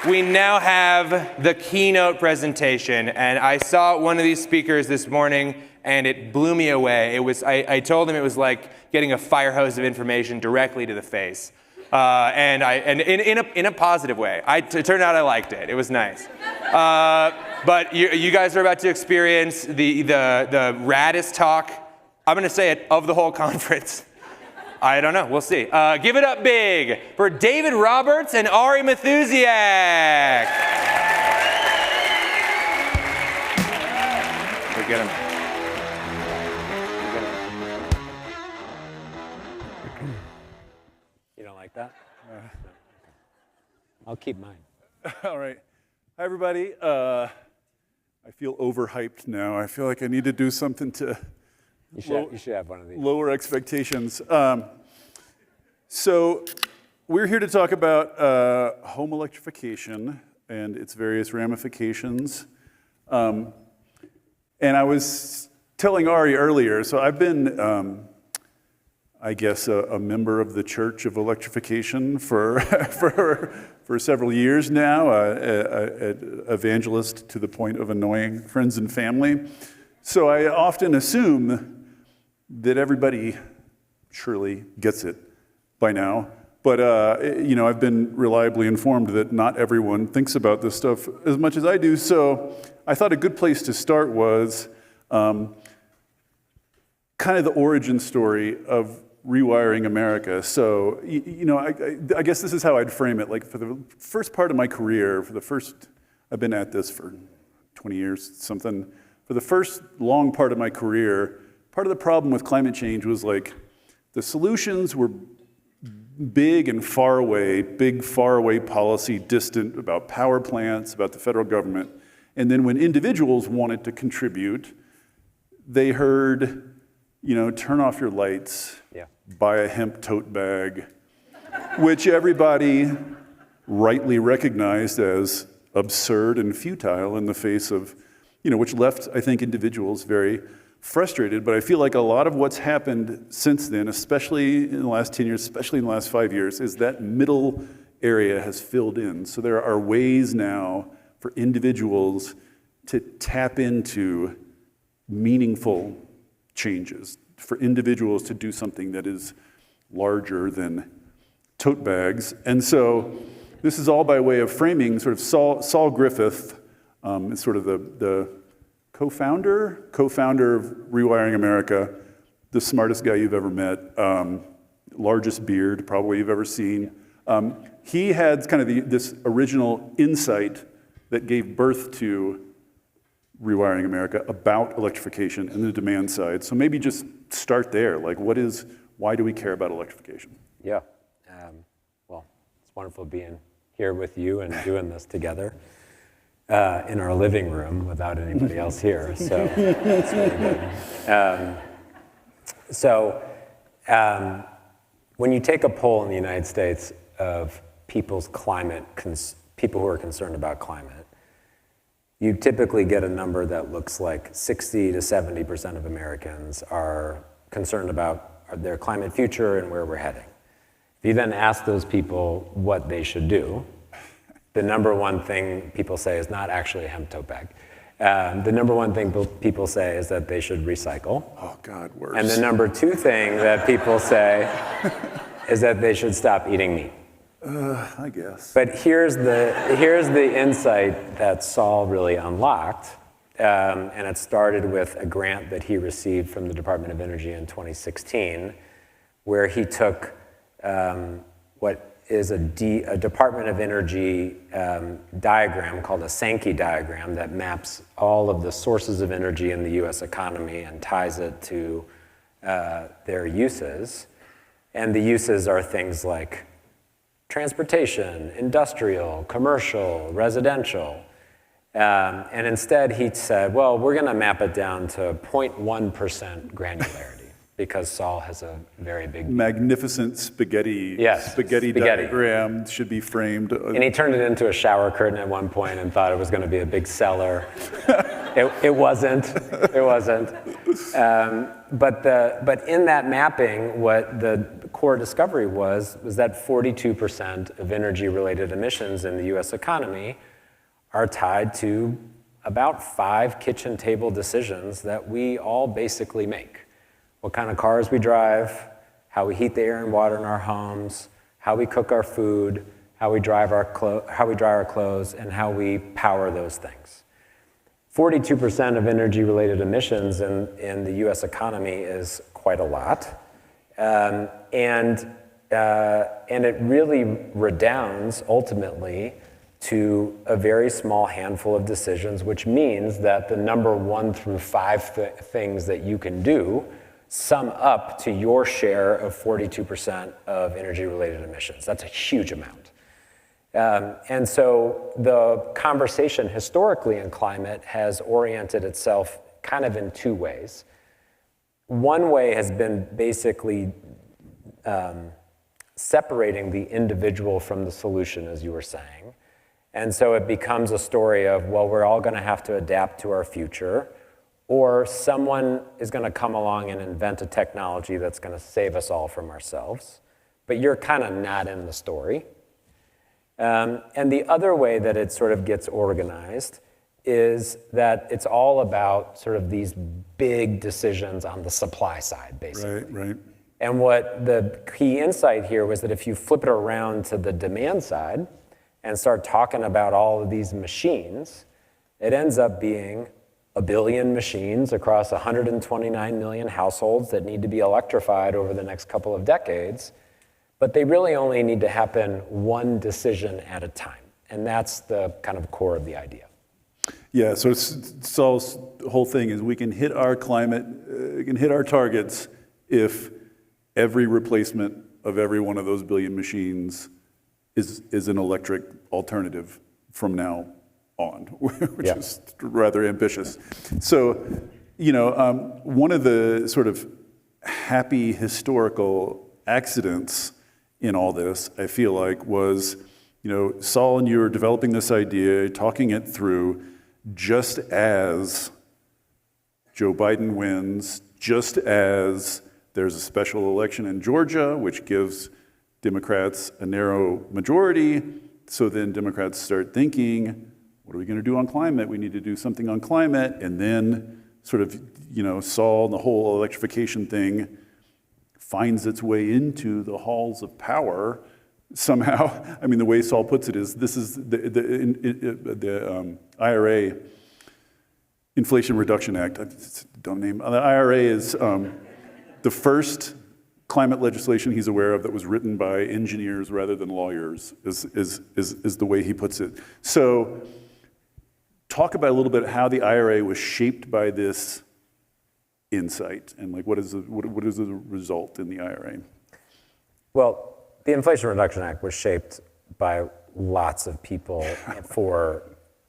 we now have the keynote presentation, and I saw one of these speakers this morning, and it blew me away. It was, I told him it was like getting a fire hose of information directly to the face, and in a positive way. It turned out I liked it. It was nice. But you guys are about to experience the raddest talk, I'm going to say it, of the whole conference. I don't know. We'll see. Give it up big for David Roberts and Ari Matusiak. Go get him. You don't like that? I'll keep mine. All right. Hi, everybody. I feel overhyped now. I feel like I need to do something to You should have one of these. lower expectations. So we're here to talk about home electrification and its various ramifications. And I was telling Ari earlier, so I've been, I guess, a member of the Church of Electrification for several years now, an evangelist to the point of annoying friends and family. So I often assume that everybody surely gets it by now. But, I've been reliably informed that not everyone thinks about this stuff as much as I do. So I thought a good place to start was kind of the origin story of rewiring America. So, I guess this is how I'd frame it. Like for the first part of my career, I've been at this for 20 years, something. For the first long part of my career, part of the problem with climate change was like the solutions were big, far away policy, distant, about power plants, about the federal government. And then when individuals wanted to contribute, they heard, turn off your lights, buy a hemp tote bag, which everybody rightly recognized as absurd and futile in the face of, which left, I think, individuals very frustrated. But I feel like a lot of what's happened since then, especially in the last 10 years, especially in the last 5 years, is that middle area has filled in. So there are ways now for individuals to tap into meaningful changes, for individuals to do something that is larger than tote bags. And so this is all by way of framing sort of Saul Griffith, is sort of the co-founder of Rewiring America, the smartest guy you've ever met, largest beard probably you've ever seen. He had kind of this original insight that gave birth to Rewiring America about electrification and the demand side. So maybe just start there. Like, why do we care about electrification? Yeah. Well, it's wonderful being here with you and doing this together. In our living room without anybody else here, so it's really good. When you take a poll in the United States of people who are concerned about climate, you typically get a number that looks like 60 to 70% of Americans are concerned about their climate future and where we're heading. If you then ask those people what they should do, the number one thing people say is not actually a hemp tote bag. The number one thing people say is that they should recycle. Oh, God, worse. And the number two thing that people say is that they should stop eating meat. I guess. But here's the insight that Saul really unlocked, and it started with a grant that he received from the Department of Energy in 2016, where he took what is a Department of Energy diagram called a Sankey diagram that maps all of the sources of energy in the US economy and ties it to their uses. And the uses are things like transportation, industrial, commercial, residential. And instead he said, well, we're gonna map it down to 0.1% granularity. Because Saul has a very big... Magnificent spaghetti diagram should be framed. And he turned it into a shower curtain at one point and thought it was going to be a big seller. It wasn't. But in that mapping, what the core discovery was that 42% of energy-related emissions in the US economy are tied to about 5 kitchen table decisions that we all basically make. What kind of cars we drive, how we heat the air and water in our homes, how we cook our food, how we dry our clothes, and how we power those things. 42% of energy-related emissions in the US economy is quite a lot. And it really redounds ultimately to a very small handful of decisions, which means that the number 1 through 5 things that you can do sum up to your share of 42% of energy-related emissions. That's a huge amount. And so the conversation historically in climate has oriented itself kind of in 2 ways. One way has been basically separating the individual from the solution, as you were saying. And so it becomes a story of, well, we're all going to have to adapt to our future, or someone is going to come along and invent a technology that's going to save us all from ourselves. But you're kind of not in the story. And the other way that it sort of gets organized is that it's all about sort of these big decisions on the supply side, basically. Right. And what the key insight here was that if you flip it around to the demand side and start talking about all of these machines, it ends up being 1 billion machines across 129 million households that need to be electrified over the next couple of decades. But they really only need to happen 1 decision at a time. And that's the kind of core of the idea. Yeah, so Saul's whole thing is we can hit our climate, we can hit our targets if every replacement of every one of those billion machines is an electric alternative from now on, which is rather ambitious. So, one of the sort of happy historical accidents in all this, I feel like, was, Saul and you were developing this idea, talking it through, just as Joe Biden wins, just as there's a special election in Georgia, which gives Democrats a narrow majority. So then Democrats start thinking, what are we going to do on climate? We need to do something on climate. And then sort of, Saul and the whole electrification thing finds its way into the halls of power somehow. I mean, the way Saul puts it is, this is the IRA, Inflation Reduction Act. It's a dumb name. The IRA is the first climate legislation he's aware of that was written by engineers rather than lawyers, is the way he puts it. So talk about a little bit how the IRA was shaped by this insight, and like what is the result in the IRA? Well, the Inflation Reduction Act was shaped by lots of people for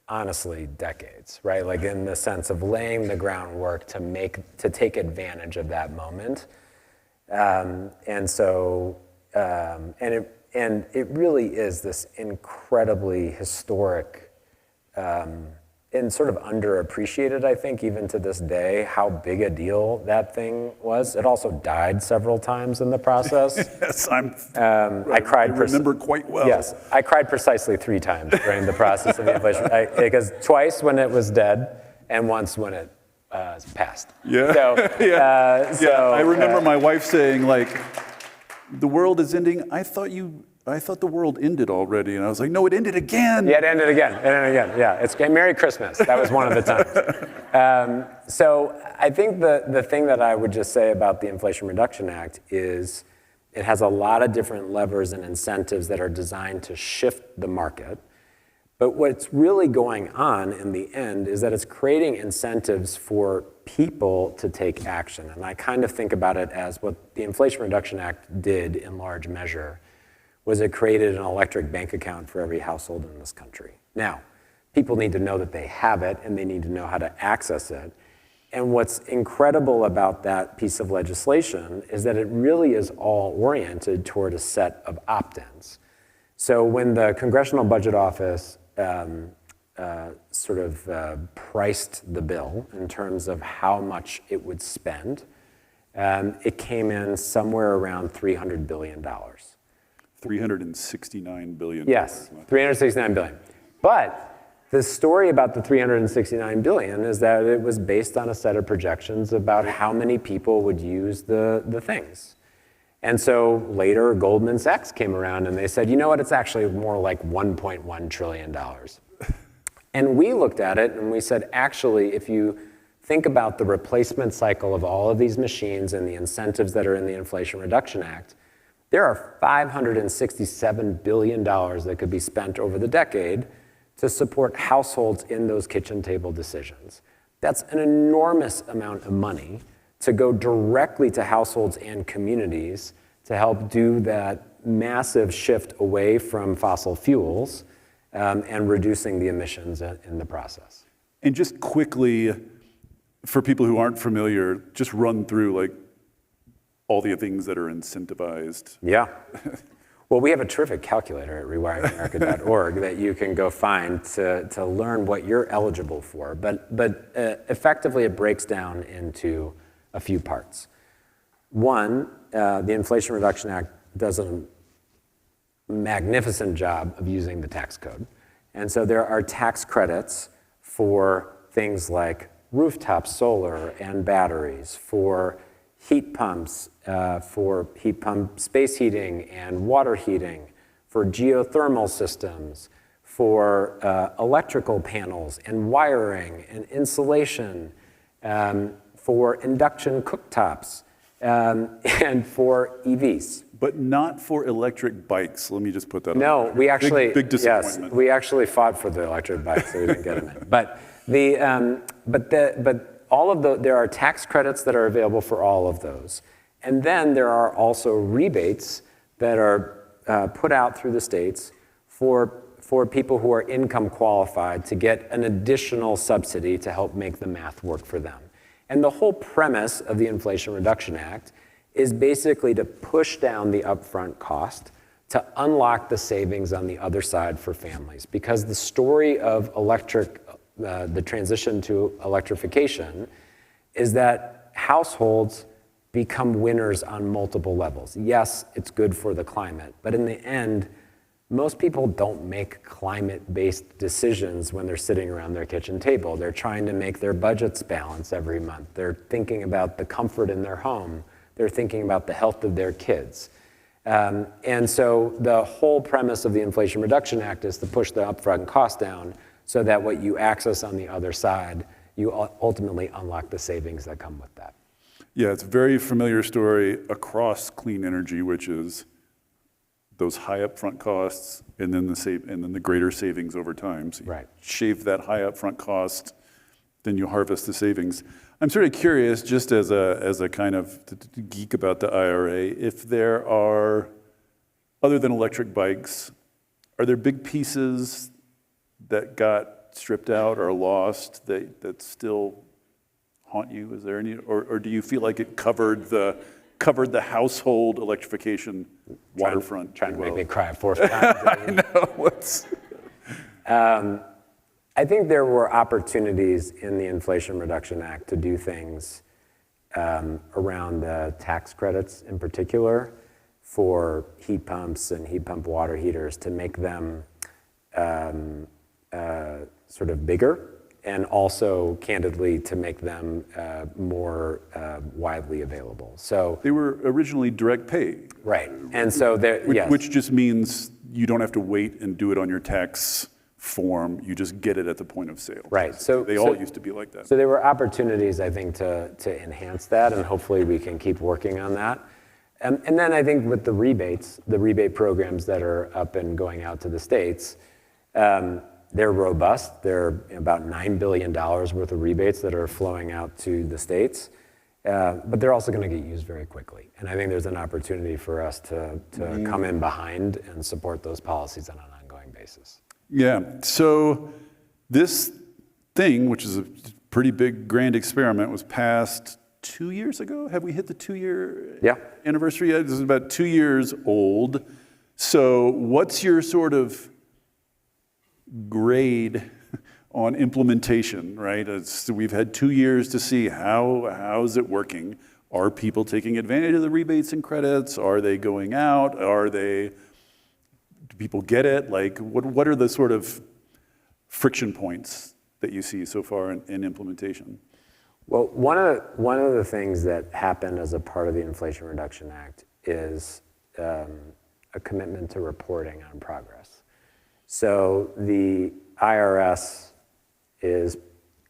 honestly decades, right? Like in the sense of laying the groundwork to take advantage of that moment. And it really is this incredibly historic and sort of underappreciated, I think, even to this day, how big a deal that thing was. It also died several times in the process. Yes, I cried. I remember quite well. Yes, I cried precisely 3 times during the process of the inflation. Because twice when it was dead, and once when it passed. Yeah. So, I remember my wife saying, like, the world is ending. I thought the world ended already. And I was like, no, it ended again. Yeah, it ended again. Yeah, it's Merry Christmas. That was one of the times. So I think the thing that I would just say about the Inflation Reduction Act is it has a lot of different levers and incentives that are designed to shift the market. But what's really going on in the end is that it's creating incentives for people to take action. And I kind of think about it as what the Inflation Reduction Act did in large measure was it created an electric bank account for every household in this country. Now, people need to know that they have it and they need to know how to access it. And what's incredible about that piece of legislation is that it really is all oriented toward a set of opt-ins. So when the Congressional Budget Office priced the bill in terms of how much it would spend, it came in somewhere around $300 billion. $369 billion. Yes, $369 billion. But the story about the $369 billion is that it was based on a set of projections about how many people would use the things. And so later, Goldman Sachs came around and they said, you know what, it's actually more like $1.1 trillion. And we looked at it and we said, actually, if you think about the replacement cycle of all of these machines and the incentives that are in the Inflation Reduction Act, there are $567 billion that could be spent over the decade to support households in those kitchen table decisions. That's an enormous amount of money to go directly to households and communities to help do that massive shift away from fossil fuels and reducing the emissions in the process. And just quickly, for people who aren't familiar, just run through like all the things that are incentivized. Yeah. Well, we have a terrific calculator at rewiringamerica.org that you can go find to learn what you're eligible for. But effectively, it breaks down into a few parts. One, the Inflation Reduction Act does a magnificent job of using the tax code. And so there are tax credits for things like rooftop solar and batteries, for heat pumps, for heat pump space heating and water heating, for geothermal systems, for electrical panels and wiring and insulation, for induction cooktops, and for EVs. But not for electric bikes. Let me just put that on. No, we actually, big disappointment. yes, we actually fought for the electric bikes, so we didn't get them in. But all of there are tax credits that are available for all of those. And then there are also rebates that are put out through the states for people who are income qualified to get an additional subsidy to help make the math work for them. And the whole premise of the Inflation Reduction Act is basically to push down the upfront cost to unlock the savings on the other side for families. Because the story of the transition to electrification is that households become winners on multiple levels. Yes, it's good for the climate, but in the end, most people don't make climate-based decisions when they're sitting around their kitchen table. They're trying to make their budgets balance every month. They're thinking about the comfort in their home. They're thinking about the health of their kids. And so the whole premise of the Inflation Reduction Act is to push the upfront cost down so that what you access on the other side, you ultimately unlock the savings that come with that. Yeah, it's a very familiar story across clean energy, which is those high upfront costs and then the greater savings over time. So you right. shave that high upfront cost, then you harvest the savings. I'm sort of curious, just as a kind of geek about the IRA, if there are, other than electric bikes, are there big pieces that got stripped out or lost that still haunt you? Is there any, or do you feel like it covered the household electrification waterfront? Trying to make me cry a fourth time. I know. I think there were opportunities in the Inflation Reduction Act to do things around the tax credits in particular for heat pumps and heat pump water heaters to make them sort of bigger, and also, candidly, to make them more widely available. So They were originally direct pay. right, and so there, yes. Which just means you don't have to wait and do it on your tax form. You just get it at the point of sale. Right. So they all used to be like that. So there were opportunities, I think, to enhance that, and hopefully we can keep working on that. And then I think with the rebates, the rebate programs that are up and going out to the states, they're robust. They're about $9 billion worth of rebates that are flowing out to the states. But they're also going to get used very quickly. And I think there's an opportunity for us to come in behind and support those policies on an ongoing basis. Yeah, so this thing, which is a pretty big grand experiment, was passed 2 years ago. Have we hit the 2-year anniversary yet? This is about 2 years old. So what's your sort of grade on implementation, right? We've had 2 years to see how is it working. Are people taking advantage of the rebates and credits? Are they going out? Do people get it? Like, what are the sort of friction points that you see so far in implementation? Well, one of the things that happened as a part of the Inflation Reduction Act is a commitment to reporting on progress. So the IRS is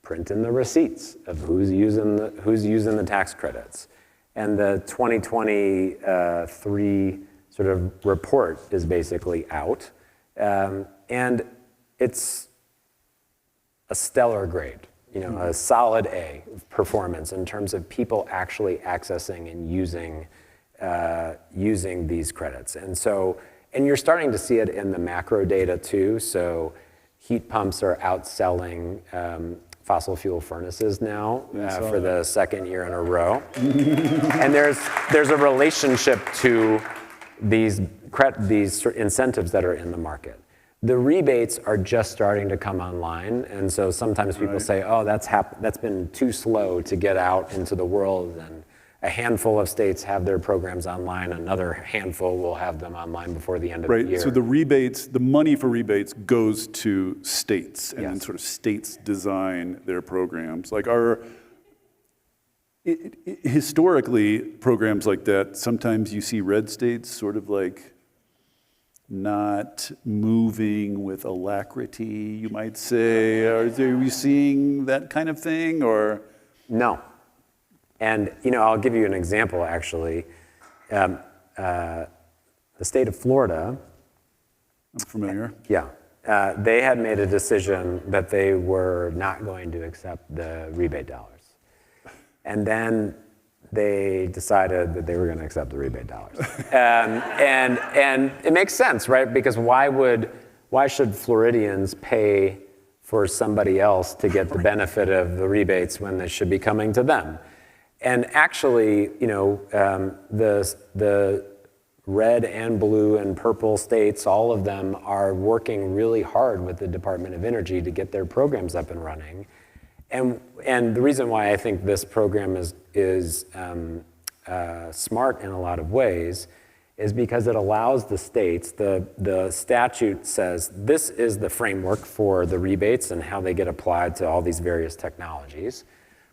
printing the receipts of who's using the tax credits. And the 2023 sort of report is basically out. And it's a stellar grade, a solid A performance in terms of people actually accessing and using these credits. And you're starting to see it in the macro data too. So heat pumps are outselling fossil fuel furnaces now for the second year in a row. And there's a relationship to these incentives that are in the market. The rebates are just starting to come online, and so sometimes people say, "Oh, that's been too slow to get out into the world." And a handful of states have their programs online. Another handful will have them online before the end of the year. Right. So the money for rebates goes to states, and then sort of states design their programs. Like historically, programs like that, sometimes you see red states sort of like not moving with alacrity, you might say. Are you seeing that kind of thing, or? No. And, I'll give you an example, actually. The state of Florida. I'm familiar. Yeah. They had made a decision that they were not going to accept the rebate dollars. And then they decided that they were going to accept the rebate dollars. And it makes sense, right? Because why should Floridians pay for somebody else to get the benefit of the rebates when they should be coming to them? And actually, the red and blue and purple states, all of them are working really hard with the Department of Energy to get their programs up and running. And the reason why I think this program is smart in a lot of ways is because it allows the states, the statute says this is the framework for the rebates and how they get applied to all these various technologies.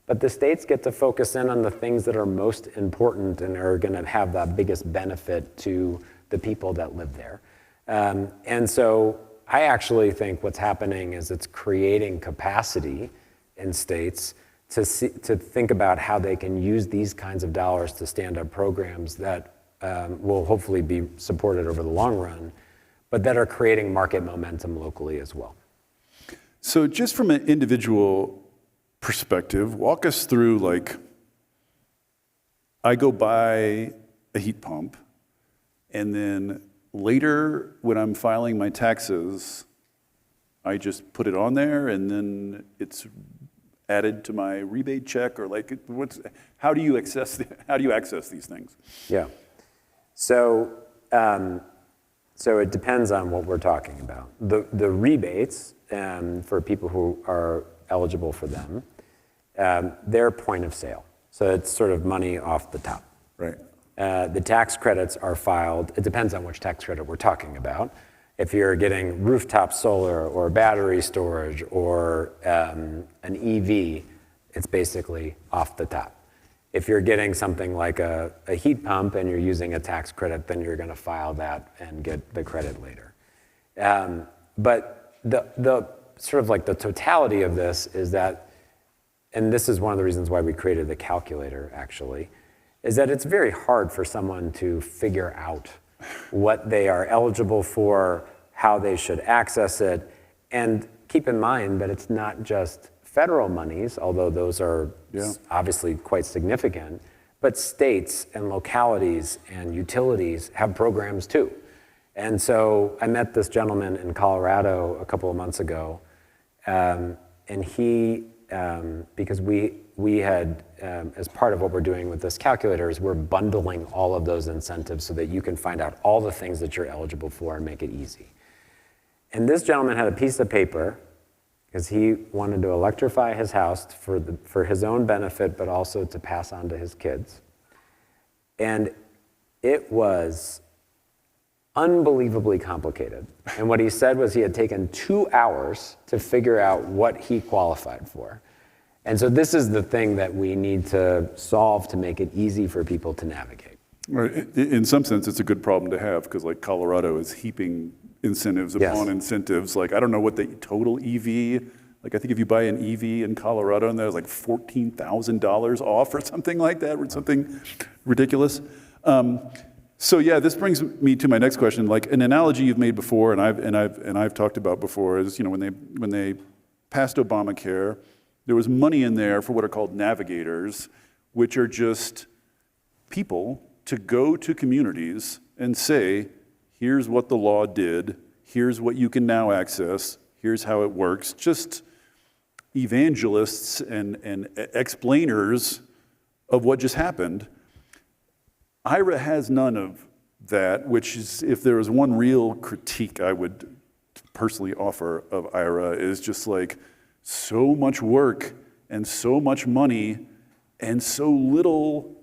But the states get to focus in on the things that are most important and are going to have the biggest benefit to the people that live there. And so I actually think what's happening is it's creating capacity in states to think about how they can use these kinds of dollars to stand up programs that will hopefully be supported over the long run, but that are creating market momentum locally as well. So just from an individual perspective, walk us through, like, I go buy a heat pump, and then later when I'm filing my taxes, I just put it on there, and then it's added to my rebate check, or like, how do you access these things? Yeah. So it depends on what we're talking about. The rebates, for people who are eligible for them, they're point of sale. So it's sort of money off the top. Right. The tax credits are filed. It depends on which tax credit we're talking about. If you're getting rooftop solar or battery storage or an EV, it's basically off the top. If you're getting something like a heat pump and you're using a tax credit, then you're going to file that and get the credit later. But the sort of like the totality of this is that, and this is one of the reasons why we created the calculator actually, is that it's very hard for someone to figure out what they are eligible for, how they should access it, and keep in mind that it's not just federal monies, although those are obviously quite significant, but states and localities and utilities have programs too. And so I met this gentleman in Colorado a couple of months ago, and he, because we had, as part of what we're doing with this calculator, is we're bundling all of those incentives so that you can find out all the things that you're eligible for and make it easy. And this gentleman had a piece of paper because he wanted to electrify his house for his own benefit, but also to pass on to his kids. And it was unbelievably complicated. And what he said was he had taken 2 hours to figure out what he qualified for. And so this is the thing that we need to solve to make it easy for people to navigate. Right. In some sense, it's a good problem to have because like Colorado is heaping incentives upon incentives. Like, I don't know what the total EV, like I think if you buy an EV in Colorado and there's like $14,000 off or something like that, or something ridiculous. So yeah, this brings me to my next question. Like an analogy you've made before, and I've talked about before, is when they passed Obamacare, there was money in there for what are called navigators, which are just people to go to communities and say, here's what the law did, here's what you can now access, here's how it works. Just evangelists and explainers of what just happened. IRA has none of that, which is, if there was one real critique I would personally offer of IRA, is just like so much work and so much money and so little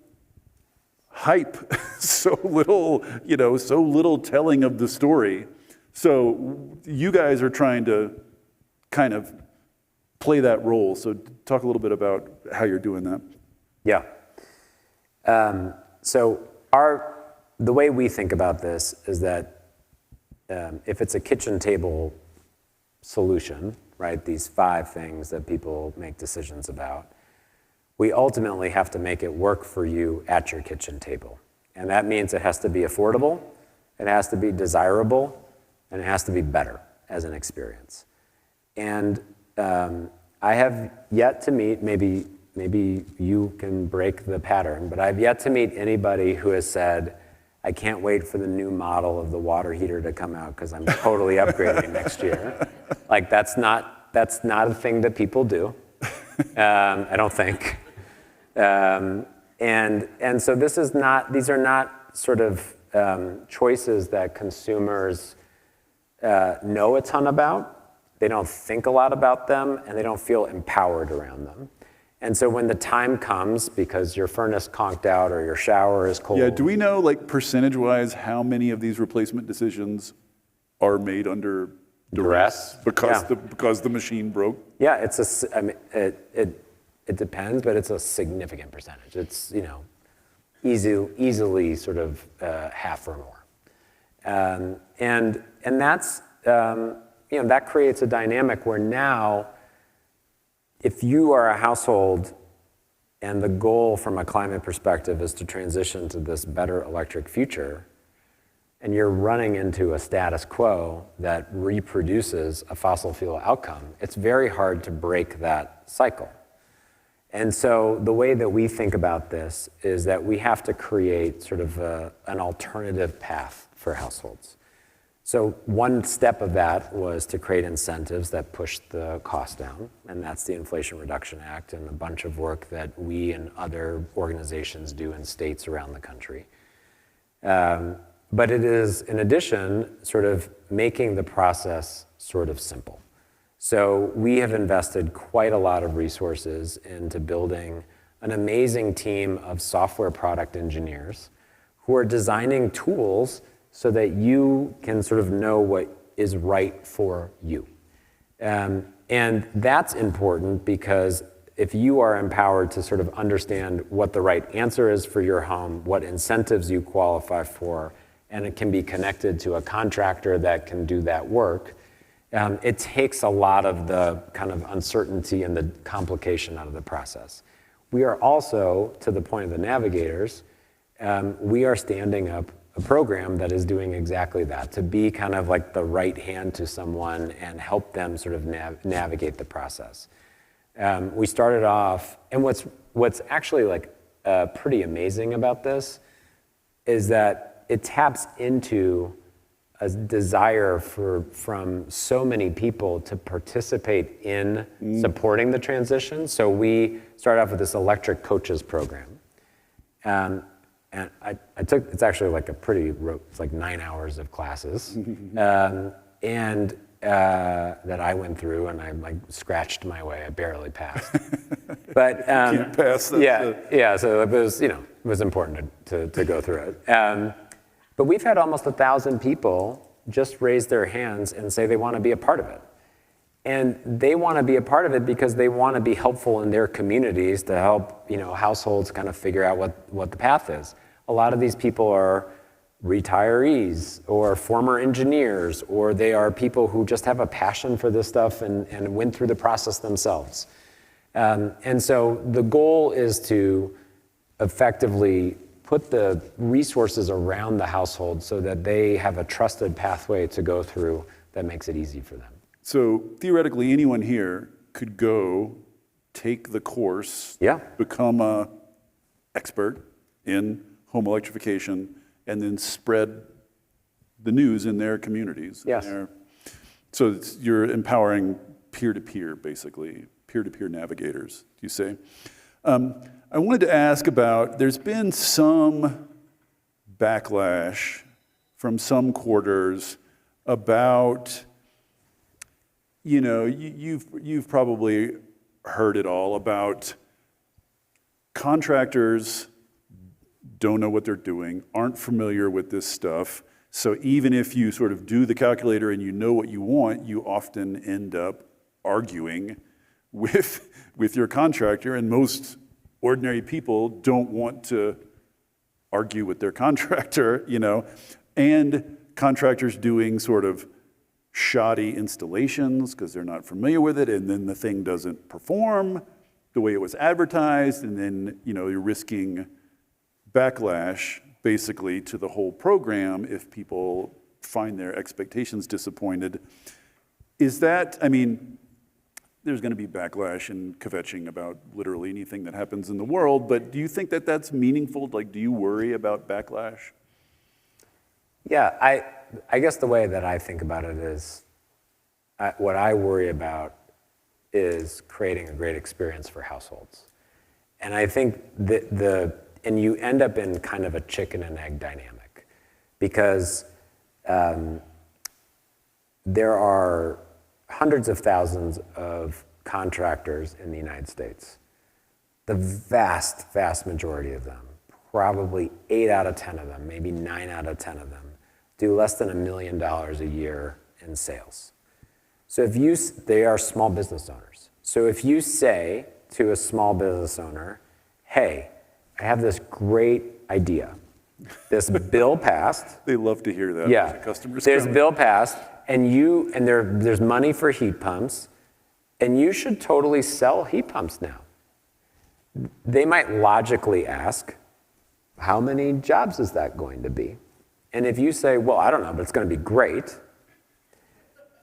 hype, so little telling of the story. So you guys are trying to kind of play that role. So talk a little bit about how you're doing that. Yeah. So the way we think about this is that if it's a kitchen table solution, right, these 5 things that people make decisions about, we ultimately have to make it work for you at your kitchen table. And that means it has to be affordable, it has to be desirable, and it has to be better as an experience. And I have yet to meet, maybe you can break the pattern, but I've yet to meet anybody who has said, I can't wait for the new model of the water heater to come out because I'm totally upgrading next year. Like that's not a thing that people do. I don't think. And so these are not sort of choices that consumers know a ton about. They don't think a lot about them, and they don't feel empowered around them. And so when the time comes, because your furnace conked out or your shower is cold. Yeah, do we know, like, percentage-wise how many of these replacement decisions are made under duress because the machine broke? Yeah, it depends, but it's a significant percentage. It's easily sort of half or more, and that's that creates a dynamic where now, if you are a household and the goal from a climate perspective is to transition to this better electric future, and you're running into a status quo that reproduces a fossil fuel outcome, it's very hard to break that cycle. And so the way that we think about this is that we have to create sort of an alternative path for households. So one step of that was to create incentives that push the cost down, and that's the Inflation Reduction Act and a bunch of work that we and other organizations do in states around the country. But it is, in addition, sort of making the process sort of simple. So we have invested quite a lot of resources into building an amazing team of software product engineers who are designing tools so that you can sort of know what is right for you. And that's important because if you are empowered to sort of understand what the right answer is for your home, what incentives you qualify for, and it can be connected to a contractor that can do that work, it takes a lot of the kind of uncertainty and the complication out of the process. We are also, to the point of the navigators, we are standing up a program that is doing exactly that, to be kind of like the right hand to someone and help them sort of navigate the process. We started off, and what's actually like pretty amazing about this is that it taps into a desire from so many people to participate in supporting the transition. So we started off with this electric coaches program. And I took, it's actually like it's like 9 hours of classes. And that I went through, and I like scratched my way. I barely passed. But can't pass. yeah. So it was, was important to go through it. But we've had almost 1,000 people just raise their hands and say they want to be a part of it. And they want to be a part of it because they want to be helpful in their communities to help, households kind of figure out what the path is. A lot of these people are retirees or former engineers, or they are people who just have a passion for this stuff and went through the process themselves. And so the goal is to effectively put the resources around the household so that they have a trusted pathway to go through that makes it easy for them. So theoretically, anyone here could go take the course, become an expert in home electrification, and then spread the news in their communities. Yes. So you're empowering peer-to-peer, basically, peer-to-peer navigators, you say. I wanted to ask about, there's been some backlash from some quarters about, you've probably heard it all about contractors don't know what they're doing, aren't familiar with this stuff. So even if you sort of do the calculator and you know what you want, you often end up arguing with your contractor, and most ordinary people don't want to argue with their contractor, and contractors doing sort of shoddy installations because they're not familiar with it, and then the thing doesn't perform the way it was advertised, and then you're risking backlash basically to the whole program if people find their expectations disappointed. Is that, there's going to be backlash and kvetching about literally anything that happens in the world, but do you think that that's meaningful? Like, do you worry about backlash? Yeah, I guess the way that I think about it is, what I worry about is creating a great experience for households. And I think and you end up in kind of a chicken and egg dynamic, because there are hundreds of thousands of contractors in the United States. The vast, vast majority of them, probably 8 out of 10 of them, maybe 9 out of 10 of them, do less than $1 million a year in sales. So they are small business owners. So if you say to a small business owner, hey, I have this great idea. This bill passed. They love to hear that. Yeah. Customers There's a come. bill passed, and there's money for heat pumps, and you should totally sell heat pumps now. They might logically ask, how many jobs is that going to be? And if you say, well, I don't know, but it's going to be great,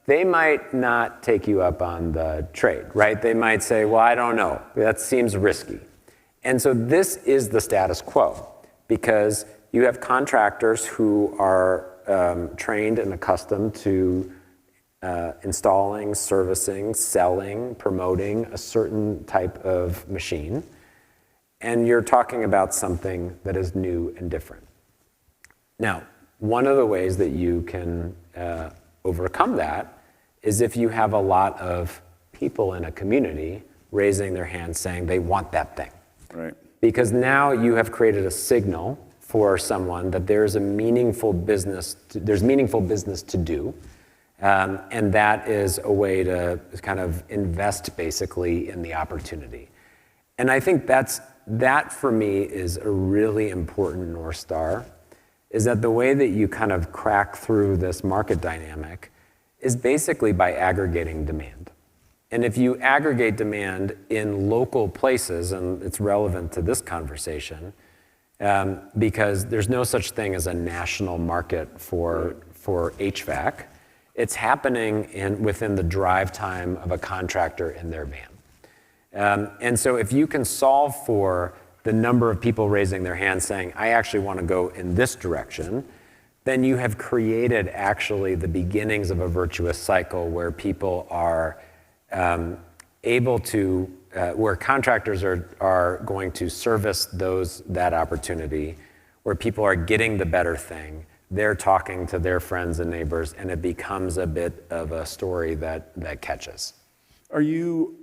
they might not take you up on the trade, right? They might say, well, I don't know. That seems risky. And so this is the status quo, because you have contractors who are trained and accustomed to installing, servicing, selling, promoting a certain type of machine. And you're talking about something that is new and different. Now, one of the ways that you can overcome that is if you have a lot of people in a community raising their hands saying they want that thing. Right. Because now you have created a signal for someone that there's meaningful business to do. And that is a way to kind of invest basically in the opportunity. And I think that for me is a really important North Star, is that the way that you kind of crack through this market dynamic is basically by aggregating demand. And if you aggregate demand in local places, and it's relevant to this conversation, because there's no such thing as a national market for HVAC. It's happening within the drive time of a contractor in their van. And so if you can solve for the number of people raising their hands saying, I actually want to go in this direction, then you have created actually the beginnings of a virtuous cycle where people are able to, where contractors are going to service that opportunity, where people are getting the better thing, they're talking to their friends and neighbors, and it becomes a bit of a story that catches. Are you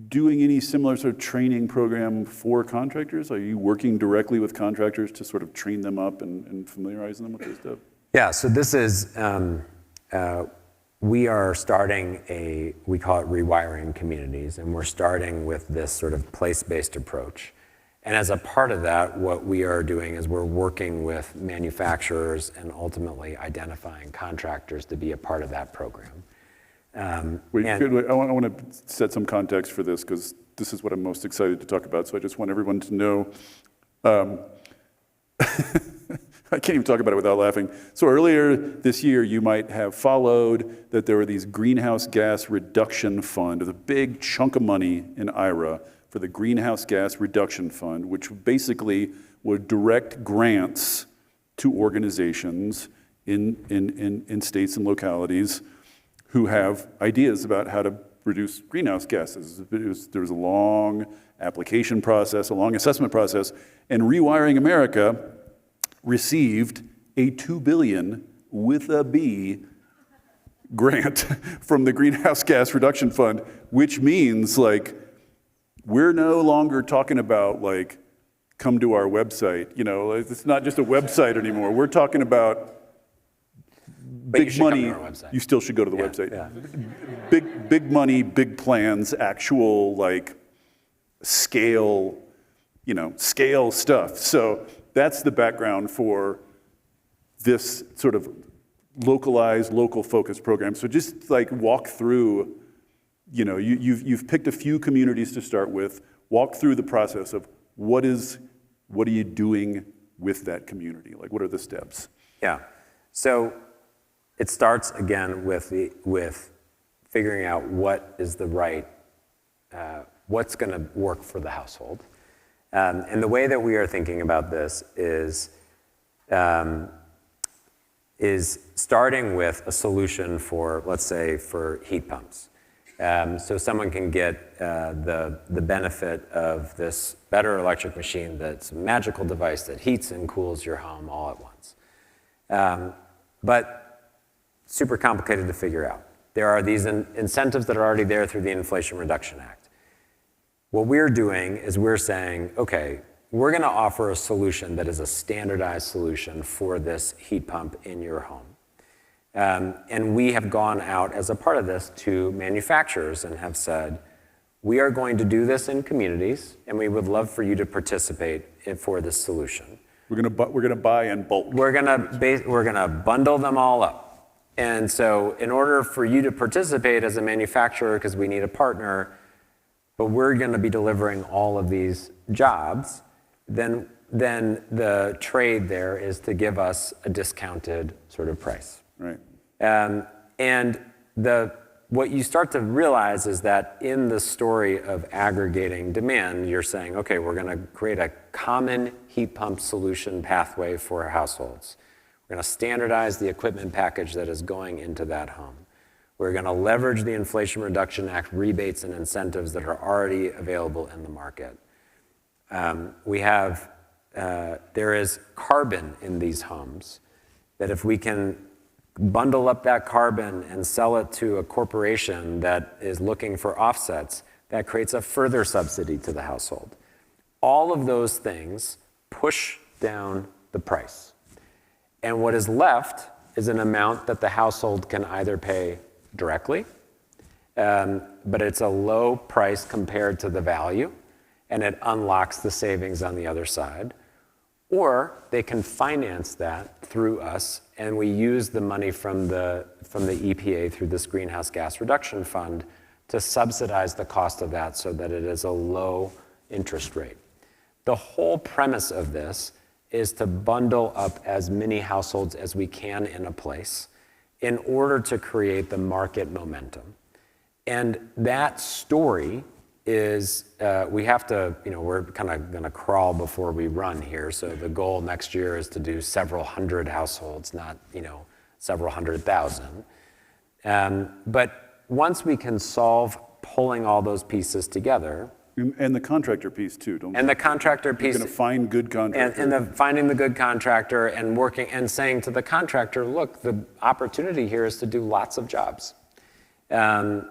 doing any similar sort of training program for contractors? Are you working directly with contractors to sort of train them up and familiarize them with this stuff? Yeah, so this is, we are starting we call it rewiring communities, and we're starting with this sort of place-based approach. And as a part of that, what we are doing is we're working with manufacturers and ultimately identifying contractors to be a part of that program. I want to set some context for this because this is what I'm most excited to talk about. So I just want everyone to know. I can't even talk about it without laughing. So earlier this year, you might have followed that there were these greenhouse gas reduction fund, a big chunk of money in IRA for the greenhouse gas reduction fund, which basically would direct grants to organizations in states and localities who have ideas about how to reduce greenhouse gases. There was a long application process, a long assessment process, and Rewiring America received a $2 billion with a B grant from the Greenhouse Gas Reduction Fund, which means like we're no longer talking about like come to our website. You know, it's not just a website anymore. We're talking about big money. You still should go to the website. Yeah. Big money, big plans, actual like scale stuff. So that's the background for this sort of localized, local focused program. So just like walk through, you know, you've picked a few communities to start with. Walk through the process of what are you doing with that community? Like, what are the steps? Yeah. So it starts again with figuring out what is the right, what's going to work for the household. And the way that we are thinking about this is starting with a solution for, let's say, for heat pumps. So someone can get the benefit of this better electric machine that's a magical device that heats and cools your home all at once. But super complicated to figure out. There are these incentives that are already there through the Inflation Reduction Act. What we're doing is we're saying, okay, we're going to offer a solution that is a standardized solution for this heat pump in your home. And we have gone out as a part of this to manufacturers and have said, we are going to do this in communities, and we would love for you to participate for this solution. We're going to buy in bulk. We're going to bundle them all up. And so in order for you to participate as a manufacturer, because we need a partner, but we're going to be delivering all of these jobs, then the trade there is to give us a discounted sort of price. Right. And what you start to realize is that in the story of aggregating demand, you're saying, okay, we're going to create a common heat pump solution pathway for households. We're going to standardize the equipment package that is going into that home. We're going to leverage the Inflation Reduction Act rebates and incentives that are already available in the market. There is carbon in these homes that if we can bundle up that carbon and sell it to a corporation that is looking for offsets, that creates a further subsidy to the household. All of those things push down the price. And what is left is an amount that the household can either pay directly, but it's a low price compared to the value, and it unlocks the savings on the other side. Or they can finance that through us, and we use the money from the EPA through this Greenhouse Gas Reduction Fund to subsidize the cost of that so that it is a low interest rate. The whole premise of this is to bundle up as many households as we can in a place in order to create the market momentum. And that story is, we have to, we're kind of going to crawl before we run here. So the goal next year is to do several hundred households, not, several 100,000. But once we can solve pulling all those pieces together. And the contractor piece too, don't you? And the contractor piece. You're going to find good contractors. And finding the good contractor and working and saying to the contractor, look, the opportunity here is to do lots of jobs. And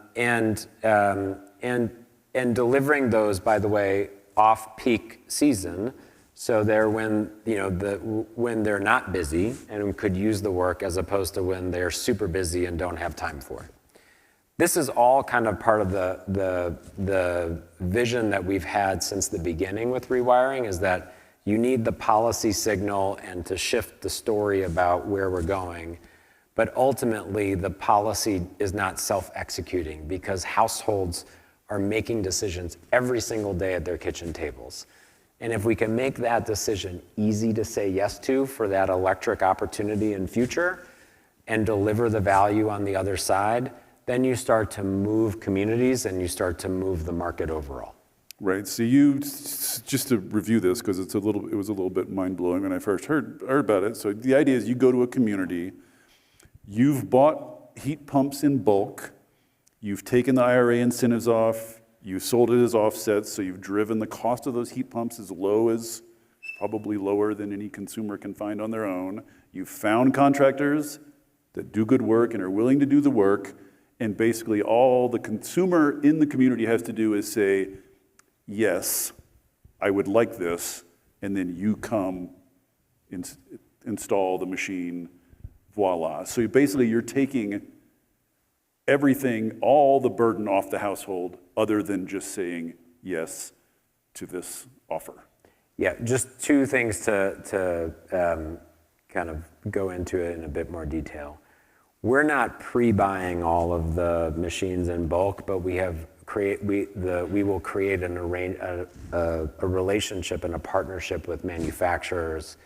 delivering those, by the way, off-peak season, so they're when they're not busy and could use the work, as opposed to when they're super busy and don't have time for it. This is all kind of part of the vision that we've had since the beginning with rewiring, is that you need the policy signal and to shift the story about where we're going. But ultimately, the policy is not self-executing, because households are making decisions every single day at their kitchen tables. And if we can make that decision easy to say yes to for that electric opportunity in future and deliver the value on the other side, then you start to move communities and you start to move the market overall. Right. So you, just to review this, because it was a little bit mind-blowing when I first heard about it. So the idea is you go to a community, you've bought heat pumps in bulk, you've taken the IRA incentives off, you sold it as offsets, so you've driven the cost of those heat pumps as low as, probably lower than any consumer can find on their own. You've found contractors that do good work and are willing to do the work, and basically all the consumer in the community has to do is say, yes, I would like this, and then you come install the machine, voila. So you're taking everything, all the burden off the household, other than just saying yes to this offer. Yeah, just two things to kind of go into it in a bit more detail. We're not pre-buying all of the machines in bulk, but we will create a relationship and a partnership with manufacturers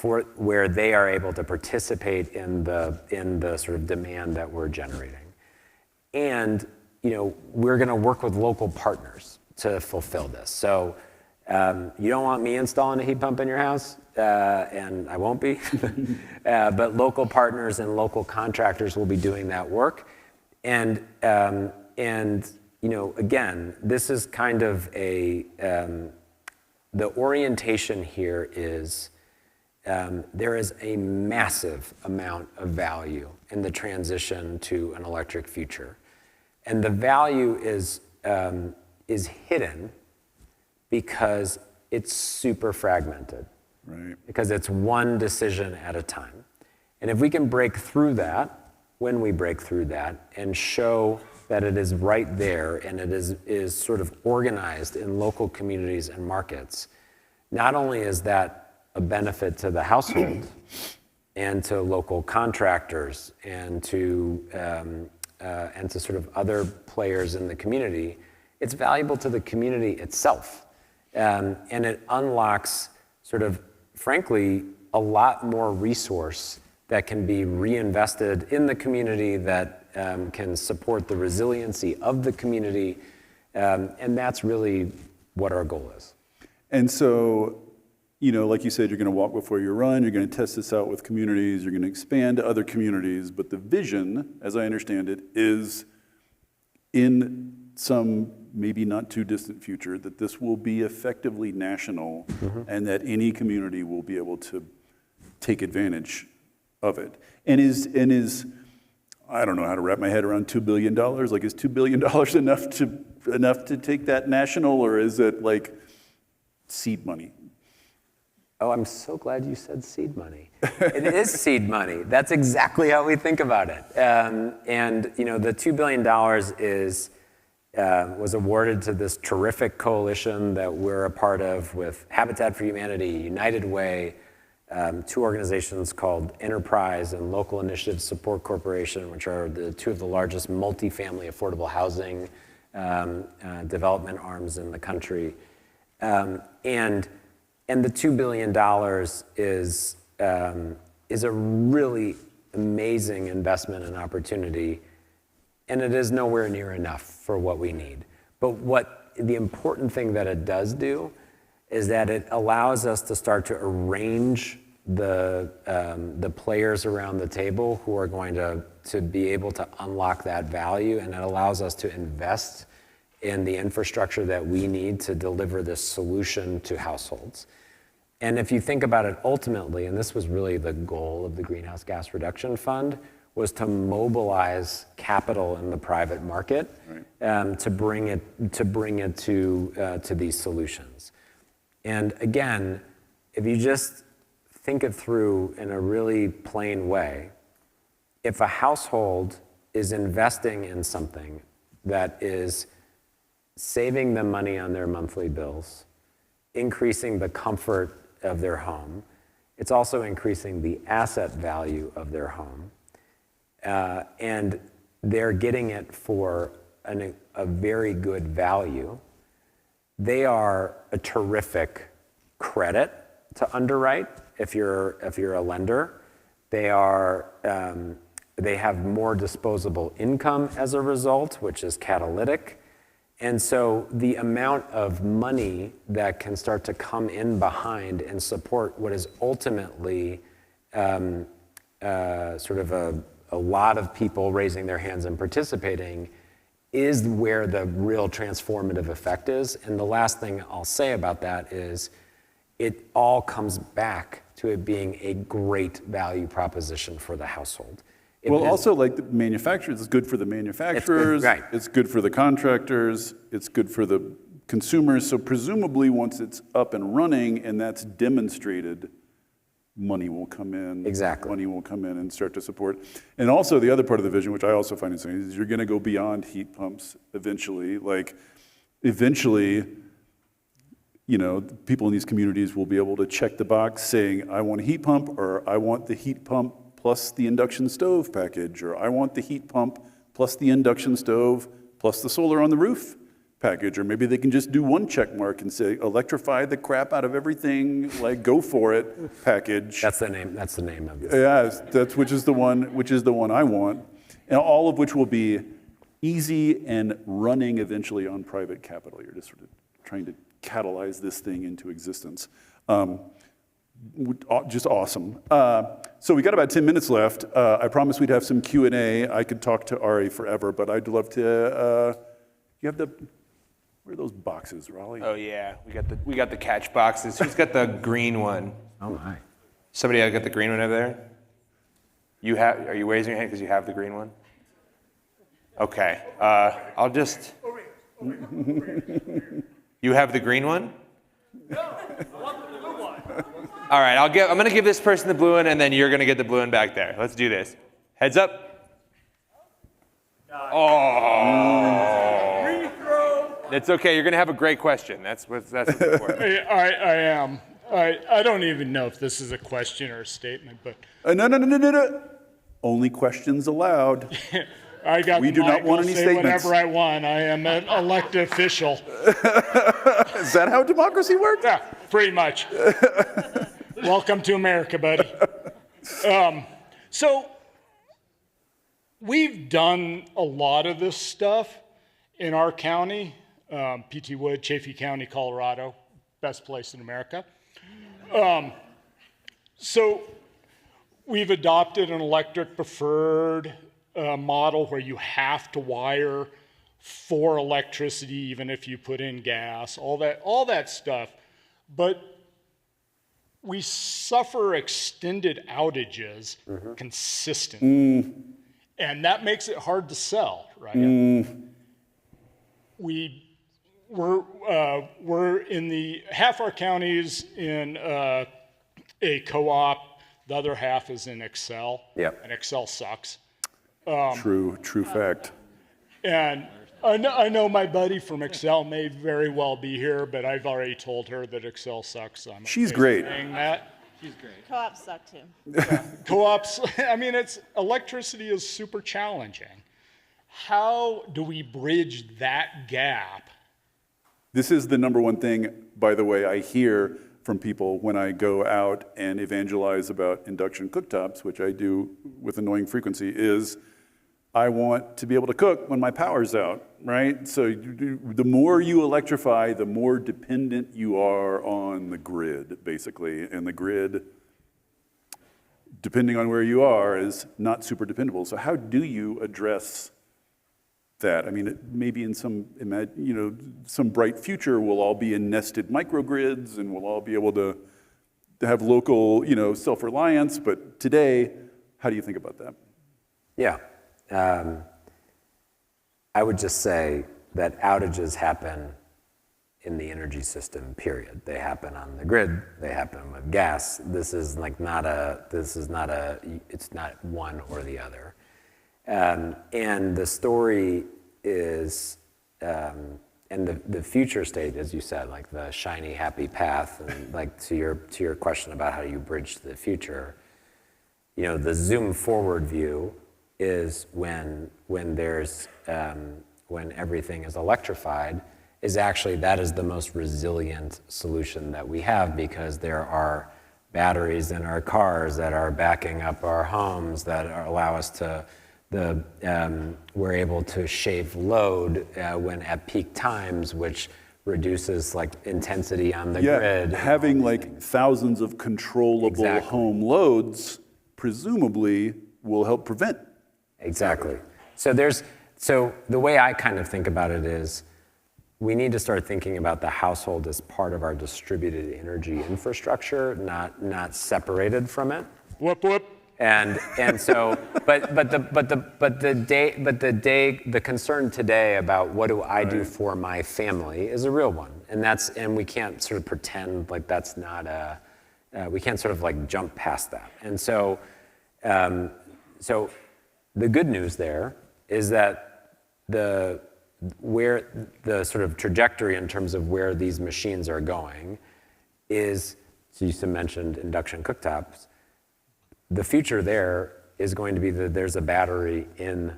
where they are able to participate in the sort of demand that we're generating. And we're going to work with local partners to fulfill this. So you don't want me installing a heat pump in your house, and I won't be. But local partners and local contractors will be doing that work. And again, this is kind of the orientation here is there is a massive amount of value in the transition to an electric future. And the value is hidden because it's super fragmented. Right. Because it's one decision at a time. And if we can break through that, when we break through that, and show that it is right there and it is sort of organized in local communities and markets, not only is that a benefit to the household and to local contractors and to sort of other players in the community, it's valuable to the community itself. And it unlocks sort of, frankly, a lot more resource that can be reinvested in the community, that can support the resiliency of the community. And that's really what our goal is. And so, like you said, you're going to walk before you run, you're going to test this out with communities, you're going to expand to other communities, but the vision, as I understand it, is in some maybe not too distant future that this will be effectively national, and that any community will be able to take advantage of it. And is I don't know how to wrap my head around $2 billion. Like, is $2 billion enough to take that national, or is it like seed money? Oh, I'm so glad you said seed money. It is seed money. That's exactly how we think about it. The $2 billion was awarded to this terrific coalition that we're a part of with Habitat for Humanity, United Way, two organizations called Enterprise and Local Initiative Support Corporation, which are the two of the largest multifamily affordable housing development arms in the country. And the $2 billion is a really amazing investment and opportunity, and it is nowhere near enough for what we need. But the important thing that it does do is that it allows us to start to arrange the players around the table who are going to be able to unlock that value, and it allows us to invest in the infrastructure that we need to deliver this solution to households. And if you think about it ultimately, and this was really the goal of the Greenhouse Gas Reduction Fund, was to mobilize capital in the private market to bring it to these solutions. And again, if you just think it through in a really plain way, if a household is investing in something that is saving them money on their monthly bills, increasing the comfort of their home, it's also increasing the asset value of their home. And they're getting it for a very good value. They are a terrific credit to underwrite if you're a lender. They have more disposable income as a result, which is catalytic. And so the amount of money that can start to come in behind and support what is ultimately sort of a lot of people raising their hands and participating is where the real transformative effect is. And the last thing I'll say about that is it all comes back to it being a great value proposition for the household. Well, also, like the manufacturers, it's good for the manufacturers, it's good for the contractors, it's good for the consumers. So presumably once it's up and running and that's demonstrated, money will come in. Exactly. Money will come in and start to support. And also the other part of the vision, which I also find interesting, is you're going to go beyond heat pumps eventually. Like eventually, you know, people in these communities will be able to check the box saying, I want a heat pump, or I want the heat pump plus the induction stove package, or I want the heat pump plus the induction stove plus the solar on the roof package. Or maybe they can just do one check mark and say, electrify the crap out of everything, like go for it package. That's the name of this. Yeah, which is the one I want. And all of which will be easy and running eventually on private capital. You're just sort of trying to catalyze this thing into existence. Just awesome. So we got about 10 minutes left. I promised we'd have some Q&A. I could talk to Ari forever, but I'd love to, where are those boxes, Raleigh? Oh yeah, we got the catch boxes. Who's got the green one? Oh my. Somebody got the green one over there? Are you raising your hand because you have the green one? Okay, I'll just. You have the green one? No, I want the blue one. All right, I'm gonna give this person the blue one, and then you're gonna get the blue one back there. Let's do this. Heads up. Oh. Free throw. It's okay. You're gonna have a great question. That's what's important. I am. I don't even know if this is a question or a statement, but No. Only questions allowed. I got We do not want any say statements. whatever I want. I am an elected official. Is that how democracy works? Yeah, pretty much. Welcome to America, buddy. So we've done a lot of this stuff in our county, P.T. Wood, Chaffee County, Colorado, best place in America. So we've adopted an electric preferred model where you have to wire for electricity even if you put in gas, all that stuff. But we suffer extended outages consistently. And that makes it hard to sell, right? We're in the half our counties in a co-op, the other half is in Excel. Yep. And Excel sucks. True fact. And I know my buddy from Excel may very well be here, but I've already told her that Excel sucks. So She's great. saying that. She's great. Co-ops suck too. Co-ops, I mean, electricity is super challenging. How do we bridge that gap? This is the number one thing, by the way, I hear from people when I go out and evangelize about induction cooktops, which I do with annoying frequency, is I want to be able to cook when my power's out, right? So the more you electrify, the more dependent you are on the grid, basically. And the grid, depending on where you are, is not super dependable. So how do you address that? I mean, maybe in some bright future, we'll all be in nested microgrids and we'll all be able to have local, self-reliance. But today, how do you think about that? Yeah. I would just say that outages happen in the energy system, period. They happen on the grid, they happen with gas. It's not one or the other. And the story is, and the future state, as you said, like the shiny, happy path, and like to your question about how you bridge to the future, the zoom forward view is when everything is electrified, that is the most resilient solution that we have, because there are batteries in our cars that are backing up our homes allow us to we're able to shave load when at peak times, which reduces like intensity on the grid. Having like thousands of controllable home loads presumably will help prevent. Exactly. So the way I kind of think about it is, we need to start thinking about the household as part of our distributed energy infrastructure, not separated from it. Whoop, whoop. And so, the concern today about what do I do for my family is a real one, and we can't sort of pretend like that's not we can't sort of like jump past that. And so, so the good news there is that where the sort of trajectory in terms of where these machines are going is, so you mentioned induction cooktops. The future there is going to be that there's a battery in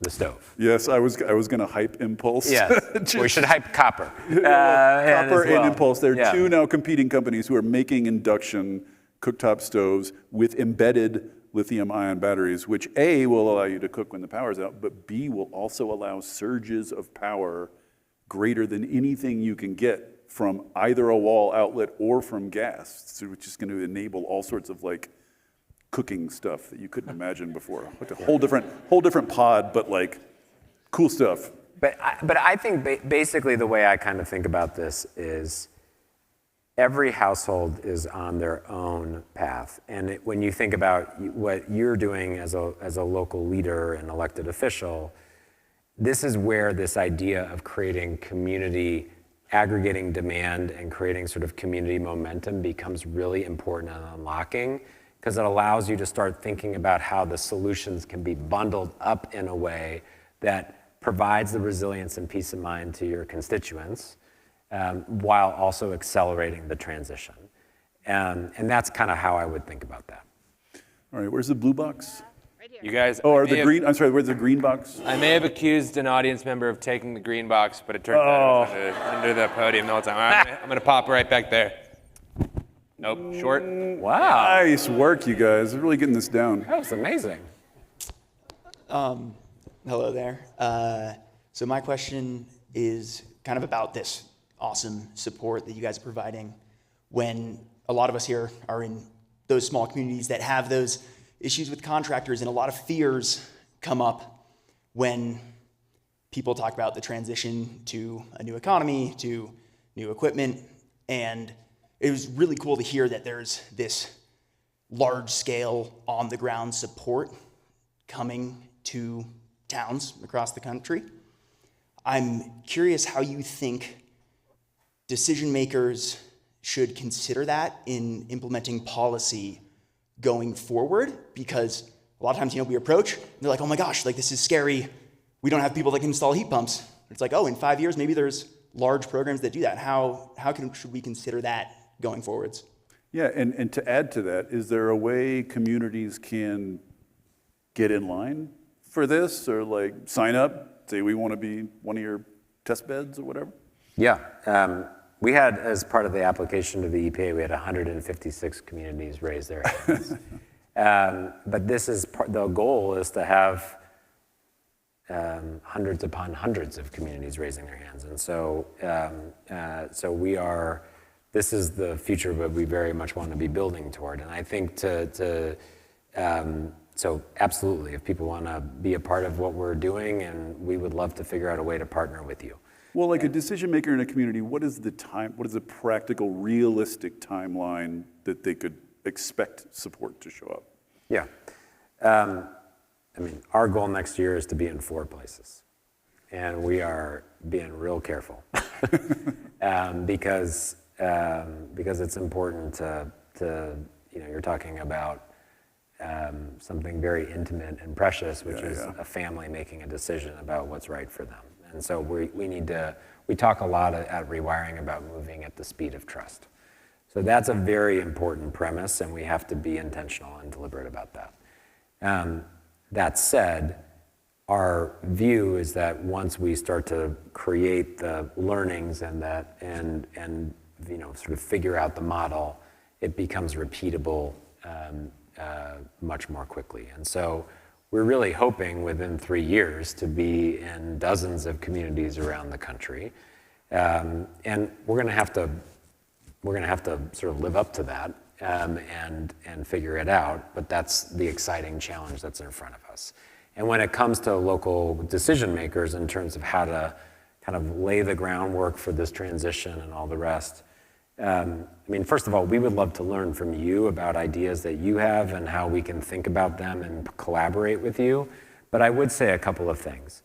the stove. Yes, I was going to hype Impulse. Yeah, we should hype Copper. Copper and Impulse. There are two now competing companies who are making induction cooktop stoves with embedded lithium-ion batteries, which A, will allow you to cook when the power's out, but B, will also allow surges of power greater than anything you can get from either a wall outlet or from gas, which is going to enable all sorts of like cooking stuff that you couldn't imagine before. Like a whole different pod, but like cool stuff. But I think basically the way I kind of think about this is, every household is on their own path. And when you think about what you're doing as a local leader and elected official, this is where this idea of creating community, aggregating demand and creating sort of community momentum becomes really important and unlocking, because it allows you to start thinking about how the solutions can be bundled up in a way that provides the resilience and peace of mind to your constituents, while also accelerating the transition. And that's kind of how I would think about that. All right, where's the blue box? Right here. You guys. Or the green, I'm sorry, where's the green box? I may have accused an audience member of taking the green box, but it turns out it was under the podium the whole time. I'm going to pop right back there. Nope, short. Wow, Nice work, you guys. We're really getting this down. that was amazing. Hello there. So my question is kind of about this awesome support that you guys are providing when a lot of us here are in those small communities that have those issues with contractors, and a lot of fears come up when people talk about the transition to a new economy, to new equipment. And it was really cool to hear that there's this large scale on the ground support coming to towns across the country. I'm curious how you think decision makers should consider that in implementing policy going forward, because a lot of times, we approach and they're like, oh my gosh, like this is scary. We don't have people that can install heat pumps. It's like, oh, in 5 years, maybe there's large programs that do that. How should we consider that going forwards? Yeah, and to add to that, is there a way communities can get in line for this, or like sign up, say we want to be one of your test beds or whatever? Yeah, we had, as part of the application to the EPA, we had 156 communities raise their hands. But this is the goal is to have hundreds upon hundreds of communities raising their hands, and so this is the future that we very much want to be building toward. And I think so absolutely, if people want to be a part of what we're doing, and we would love to figure out a way to partner with you. Well, like a decision maker in a community, what is the practical, realistic timeline that they could expect support to show up? Yeah. I mean, our goal next year is to be in 4 places. And we are being real careful because it's important to you're talking about something very intimate and precious, which is a family making a decision about what's right for them. And so we talk a lot at Rewiring about moving at the speed of trust. So that's a very important premise, and we have to be intentional and deliberate about that. That said, our view is that once we start to create the learnings and sort of figure out the model, it becomes repeatable much more quickly. And so we're really hoping within 3 years to be in dozens of communities around the country, and we're going to have to sort of live up to that and figure it out. But that's the exciting challenge that's in front of us. And when it comes to local decision makers in terms of how to kind of lay the groundwork for this transition and all the rest, I mean, first of all, we would love to learn from you about ideas that you have and how we can think about them and collaborate with you. But I would say a couple of things.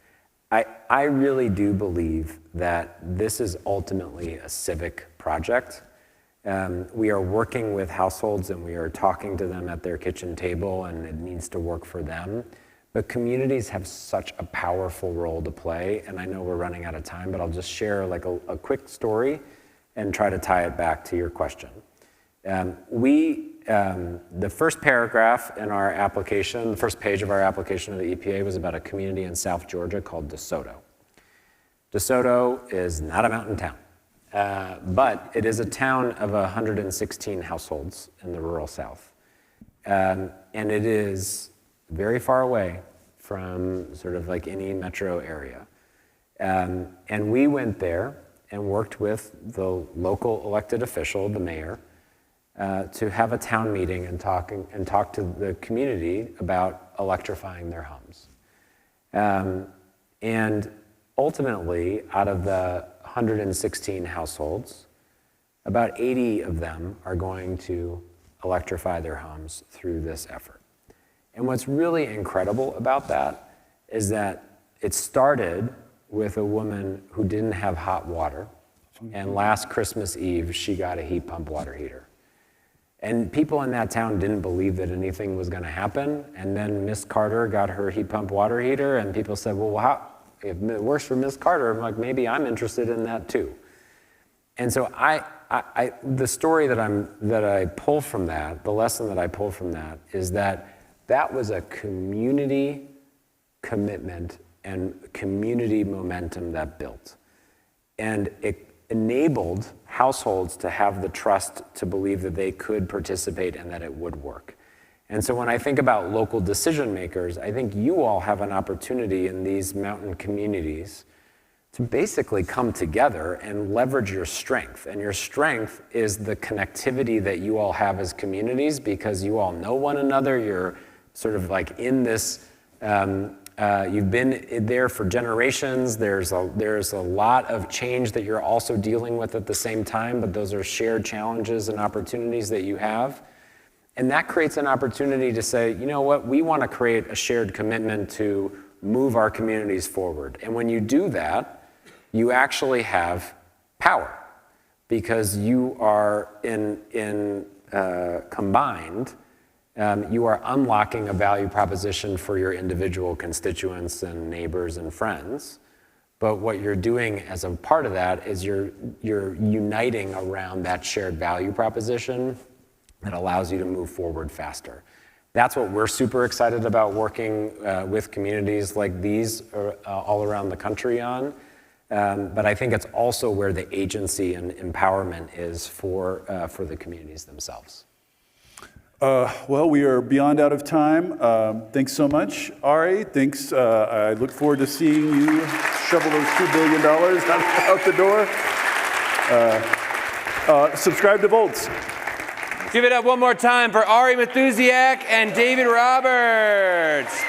I really do believe that this is ultimately a civic project. We are working with households and we are talking to them at their kitchen table, and it needs to work for them. But communities have such a powerful role to play, and I know we're running out of time, but I'll just share like a quick story and try to tie it back to your question. The first paragraph in our application, the first page of our application to the EPA was about a community in South Georgia called DeSoto. DeSoto is not a mountain town, but it is a town of 116 households in the rural South. And it is very far away from sort of like any metro area. And we went there and worked with the local elected official, the mayor, to have a town meeting and talk to the community about electrifying their homes. And ultimately, out of the 116 households, about 80 of them are going to electrify their homes through this effort. And what's really incredible about that is that it started with a woman who didn't have hot water, and last Christmas Eve, she got a heat pump water heater. And people in that town didn't believe that anything was going to happen, and then Miss Carter got her heat pump water heater, and people said, well, if it works for Miss Carter, I'm like, maybe I'm interested in that too. And so the story that I pull from that, the lesson that I pull from that is that was a community commitment and community momentum that built. And it enabled households to have the trust to believe that they could participate and that it would work. And so when I think about local decision makers, I think you all have an opportunity in these mountain communities to basically come together and leverage your strength. And your strength is the connectivity that you all have as communities because you all know one another. You're sort of like in this, you've been there for generations. There's a lot of change that you're also dealing with at the same time, but those are shared challenges and opportunities that you have. And that creates an opportunity to say, you know what, we want to create a shared commitment to move our communities forward. And when you do that, you actually have power because you are combined. You are unlocking a value proposition for your individual constituents and neighbors and friends. But what you're doing as a part of that is you're uniting around that shared value proposition that allows you to move forward faster. That's what we're super excited about working with communities like these all around the country on. But I think it's also where the agency and empowerment is for the communities themselves. Well, we are beyond out of time. Thanks so much, Ari. Thanks. I look forward to seeing you shovel those $2 billion out the door. Subscribe to Volts. Give it up one more time for Ari Matusiak and David Roberts.